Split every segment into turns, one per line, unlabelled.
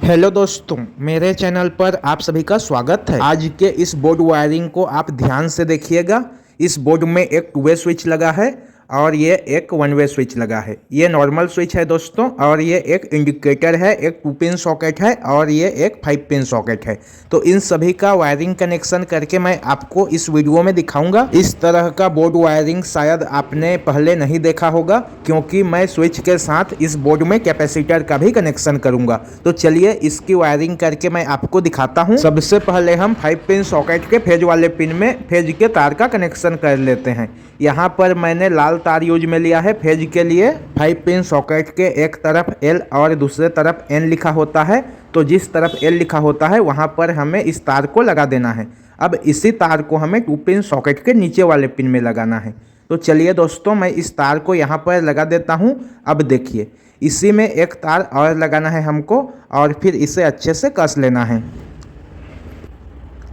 Hello दोस्तों, मेरे channel पर आप सभी का स्वागत है। आज के इस बोर्ड वायरिंग को आप ध्यान से देखिएगा। इस बोर्ड में एक 2 वे स्विच लगा है और ये एक 1 वे स्विच लगा है। ये नॉर्मल स्विच है दोस्तों, और ये एक इंडिकेटर है, एक 2 पिन सॉकेट है और ये एक 5 पिन सॉकेट है। तो इन सभी का वायरिंग कनेक्शन करके मैं आपको इस वीडियो में दिखाऊंगा। इस तरह का बोर्ड वायरिंग शायद आपने पहले नहीं देखा होगा, क्योंकि मैं स्विच के साथ इस बोर्ड में कैपेसिटर का भी कनेक्शन करूंगा। तो चलिए इसकी वायरिंग करके मैं आपको दिखाता हूं। सबसे पहले हम 5 पिन सॉकेट के फेज वाले पिन में फेज के तार का कनेक्शन कर लेते हैं। यहाँ पर मैंने लाल तार यूज में लिया है फेज के लिए। 5 पिन सॉकेट के एक तरफ L और दूसरे तरफ N लिखा होता है, तो जिस तरफ L लिखा होता है वहाँ पर हमें इस तार को लगा देना है। अब इसी तार को हमें 2 पिन सॉकेट के नीचे वाले पिन में लगाना है। तो चलिए दोस्तों, मैं इस तार को यहाँ पर लगा देता हूँ। अब देखिए, इसी में एक तार और लगाना है हमको और फिर इसे अच्छे से कस लेना है।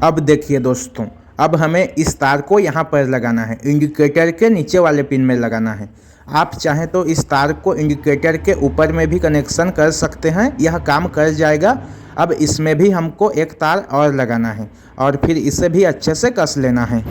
अब देखिए दोस्तों, अब हमें इस तार को यहाँ पर लगाना है, इंडिकेटर के नीचे वाले पिन में लगाना है। आप चाहें तो इस तार को इंडिकेटर के ऊपर में भी कनेक्शन कर सकते हैं, यह काम कर जाएगा। अब इसमें भी हमको एक तार और लगाना है और फिर इसे भी अच्छे से कस लेना है।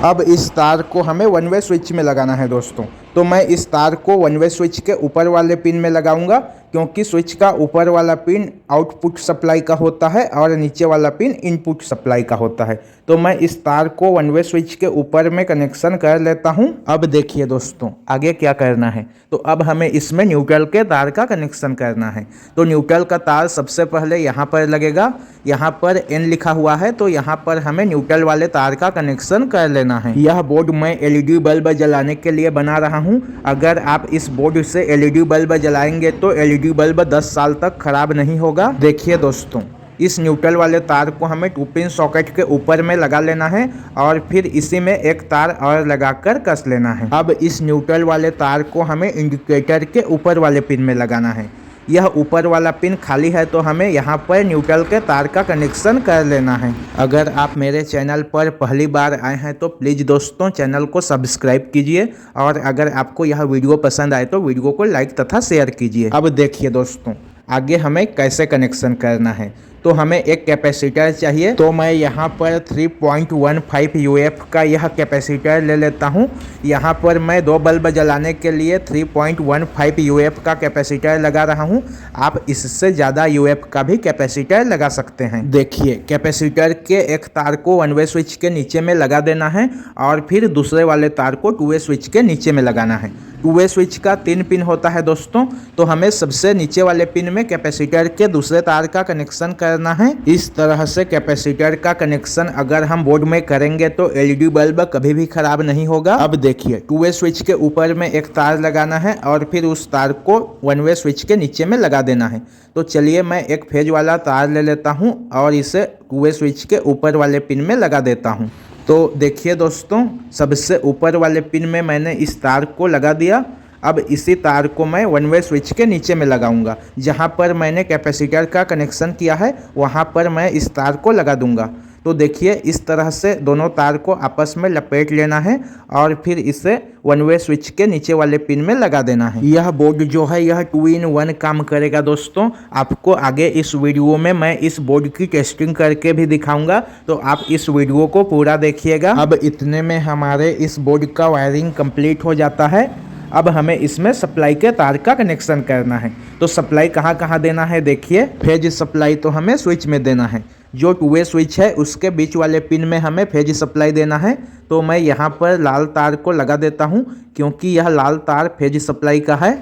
अब इस तार को हमें 1 वे स्विच में लगाना है दोस्तों। तो मैं इस तार को 1 वे स्विच के ऊपर वाले पिन में लगाऊंगा, क्योंकि स्विच का ऊपर वाला पिन आउटपुट सप्लाई का होता है और नीचे वाला पिन इनपुट सप्लाई का होता है। तो मैं इस तार को 1 वे स्विच के ऊपर में कनेक्शन कर लेता हूं। अब देखिए दोस्तों, आगे क्या करना है। तो अब हमें इसमें न्यूट्रल के तार का कनेक्शन करना है। तो न्यूट्रल का तार सबसे पहले यहाँ पर लगेगा। यहाँ पर N लिखा हुआ है, तो यहाँ पर हमें न्यूट्रल वाले तार का कनेक्शन कर लेना है। यह बोर्ड मैं LED बल्ब जलाने के लिए बना रहा हूँ। अगर आप इस बोर्ड से LED बल्ब जलाएंगे तो LED बल्ब 10 साल तक खराब नहीं होगा। देखिए दोस्तों, इस न्यूट्रल वाले तार को हमें 2 पिन सॉकेट के ऊपर में लगा लेना है और फिर इसी में एक तार और लगाकर कस लेना है। अब इस न्यूट्रल वाले तार को हमें इंडिकेटर के ऊपर वाले पिन में लगाना है। यह ऊपर वाला पिन खाली है, तो हमें यहाँ पर न्यूट्रल के तार का कनेक्शन कर लेना है। अगर आप मेरे चैनल पर पहली बार आए हैं तो प्लीज़ दोस्तों चैनल को सब्सक्राइब कीजिए, और अगर आपको यह वीडियो पसंद आए तो वीडियो को लाइक तथा शेयर कीजिए। अब देखिए दोस्तों, आगे हमें कैसे कनेक्शन करना है। तो हमें एक कैपेसिटर चाहिए, तो मैं यहाँ पर 3.15 UF का यह कैपेसिटर ले लेता हूँ। यहाँ पर मैं 2 बल्ब जलाने के लिए 3.15 UF का कैपेसिटर लगा रहा हूँ। आप इससे ज़्यादा UF का भी कैपेसिटर लगा सकते हैं। देखिए, कैपेसिटर के एक तार को 1 वे स्विच के नीचे में लगा देना है और फिर दूसरे वाले तार को 2 वे स्विच के नीचे में लगाना है। 2 वे स्विच का 3 पिन होता है दोस्तों, तो हमें सबसे नीचे वाले पिन में कैपेसिटर के दूसरे तार का कनेक्शन करना है। इस तरह से कैपेसिटर का कनेक्शन अगर हम बोर्ड में करेंगे तो LED बल्ब कभी भी खराब नहीं होगा। अब देखिए, 2 वे स्विच के ऊपर में एक तार लगाना है और फिर उस तार को 1 वे स्विच के नीचे में लगा देना है। तो चलिए मैं एक फेज वाला तार ले लेता हूँ और इसे 2 वे स्विच के ऊपर वाले पिन में लगा देता हूँ। तो देखिए दोस्तों, सबसे ऊपर वाले पिन में मैंने इस तार को लगा दिया। अब इसी तार को मैं 1 वे स्विच के नीचे में लगाऊंगा। जहां पर मैंने कैपेसिटर का कनेक्शन किया है वहां पर मैं इस तार को लगा दूंगा। तो देखिए, इस तरह से दोनों तार को आपस में लपेट लेना है और फिर इसे 1 वे स्विच के नीचे वाले पिन में लगा देना है। यह बोर्ड जो है यह 2 in 1 काम करेगा दोस्तों। आपको आगे इस वीडियो में मैं इस बोर्ड की टेस्टिंग करके भी दिखाऊंगा, तो आप इस वीडियो को पूरा देखिएगा। अब इतने में हमारे इस बोर्ड का वायरिंग कंप्लीट हो जाता है। अब हमें इसमें सप्लाई के तार का कनेक्शन करना है। तो सप्लाई कहाँ कहाँ देना है, देखिए। फेज सप्लाई तो हमें स्विच में देना है। जो 2 वे स्विच है उसके बीच वाले पिन में हमें फेज सप्लाई देना है। तो मैं यहाँ पर लाल तार को लगा देता हूँ, क्योंकि यह लाल तार फेज सप्लाई का है।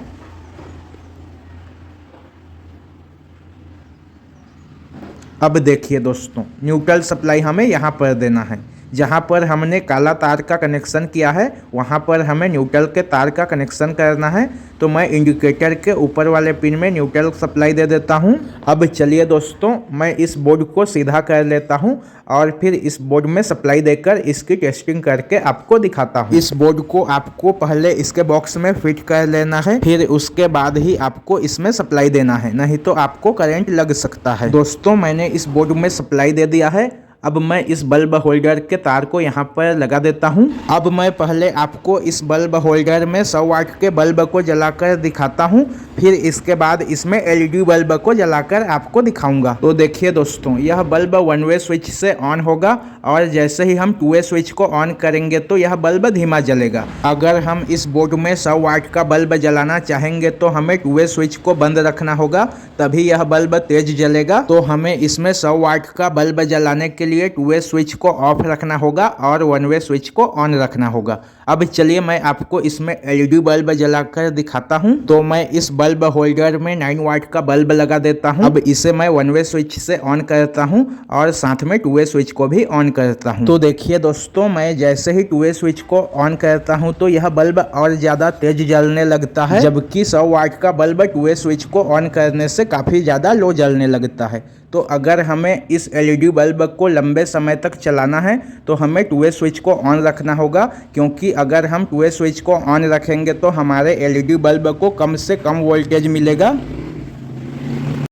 अब देखिए दोस्तों, न्यूट्रल सप्लाई हमें यहाँ पर देना है। जहाँ पर हमने काला तार का कनेक्शन किया है वहाँ पर हमें न्यूट्रल के तार का कनेक्शन करना है। तो मैं इंडिकेटर के ऊपर वाले पिन में न्यूट्रल सप्लाई दे देता हूँ। अब चलिए दोस्तों, मैं इस बोर्ड को सीधा कर लेता हूँ और फिर इस बोर्ड में सप्लाई देकर इसकी टेस्टिंग करके आपको दिखाता हूँ। इस बोर्ड को आपको पहले इसके बॉक्स में फिट कर लेना है, फिर उसके बाद ही आपको इसमें सप्लाई देना है, नहीं तो आपको करंट लग सकता है। दोस्तों, मैंने इस बोर्ड में सप्लाई दे दिया है। अब मैं इस बल्ब होल्डर के तार को यहाँ पर लगा देता हूँ। अब मैं पहले आपको इस बल्ब होल्डर में 100 वाट के बल्ब को जलाकर दिखाता हूँ, फिर इसके बाद इसमें एलईडी बल्ब को जलाकर आपको दिखाऊंगा। तो देखिए दोस्तों, यह बल्ब वन वे स्विच से ऑन होगा और जैसे ही हम टू वे स्विच को ऑन करेंगे तो यह बल्ब धीमा जलेगा। अगर हम इस बोर्ड में 100 वाट का बल्ब जलाना चाहेंगे तो हमें टू वे स्विच को बंद रखना होगा, तभी यह बल्ब तेज जलेगा। तो हमें इसमें 100 वाट का बल्ब जलाने के लिए टू वे स्विच को ऑफ रखना होगा और वन वे स्विच को ऑन रखना होगा। अब चलिए मैं आपको इसमें एलईडी बल्ब जलाकर दिखाता हूं। तो मैं इस बल्ब होल्डर में 9 वाट का बल्ब लगा देता हूं। अब इसे मैं वन वे स्विच से ऑन करता हूं और साथ में टू वे स्विच को भी ऑन करता हूं। तो देखिए दोस्तों, मैं जैसे ही टू वे स्विच को ऑन करता हूं तो यह बल्ब और ज्यादा तेज जलने लगता है, जबकि 100 वाट का बल्ब टू वे स्विच को ऑन करने से काफी ज्यादा लो जलने लगता है। तो अगर हमें इस एलईडी बल्ब को लंबे समय तक चलाना है तो हमें टू वे स्विच को ऑन रखना होगा, क्योंकि अगर हम टू वे स्विच को ऑन रखेंगे तो हमारे एलईडी बल्ब को कम से कम वोल्टेज मिलेगा